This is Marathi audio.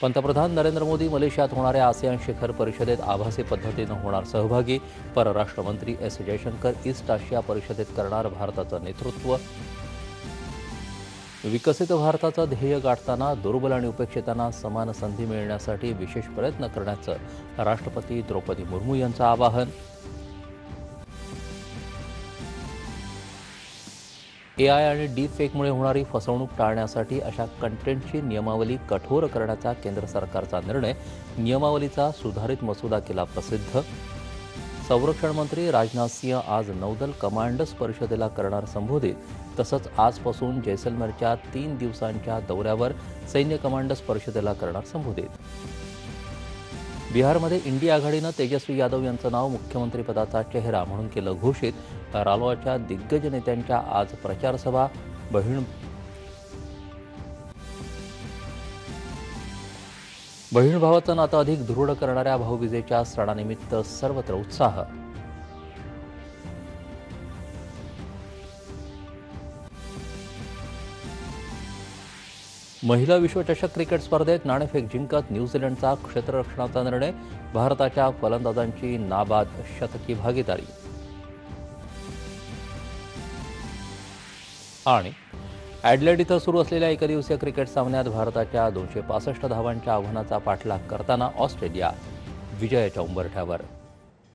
पंतप्रधान नरेंद्र मोदी मलेशियात होणाऱ्या आसियान शिखर परिषदेत आभासी पद्धतीनं होणार सहभागी. परराष्ट्र मंत्री एस जयशंकर ईस्ट आशिया परिषदेत करणार भारताचं नेतृत्व. विकसित भारताचं ध्येय गाठताना दुर्बल आणि उपेक्षितांना समान संधी मिळण्यासाठी विशेष प्रयत्न करण्याचं राष्ट्रपती द्रौपदी मुर्मू यांचं आवाहन. AI आणि डीप फेकमुळे होणारी फसवणूक टाळण्यासाठी अशा कंटेंटची नियमावली कठोर करण्याचा केंद्र सरकारचा निर्णय. नियमावलीचा सुधारित मसुदा केला प्रसिद्ध. संरक्षण मंत्री राजनाथ सिंह आज नौदल कमांडर्स परिषदेला करणार संबोधित. तसंच आजपासून जैसलमेरच्या 3 दिवसांच्या दौऱ्यावर सैन्य कमांडर्स परिषदेला करणार संबोधित. बिहारमध्ये इंडिया आघाडीनं तेजस्वी यादव यांचं नाव मुख्यमंत्रीपदाचा चेहरा म्हणून केलं घोषित. रालोआच्या दिग्गज नेत्यांच्या आज प्रचारसभा. बहीण भावाचं नातं अधिक दृढ करणाऱ्या भाऊबीजेच्या सणानिमित्त सर्वत्र उत्साह. महिला विश्वचषक क्रिकेट स्पर्धेत नाणेफेक जिंकत न्यूझीलंडचा क्षेत्ररक्षणाचा निर्णय. भारताच्या फलंदाजांची नाबाद शतकी भागीदारी. आणि ॲडलेड इथं सुरू असलेल्या एकदिवसीय क्रिकेट सामन्यात भारताच्या 265 धावांच्या आव्हानाचा पाठलाग करताना ऑस्ट्रेलिया विजयाच्या उंबरठ्यावर.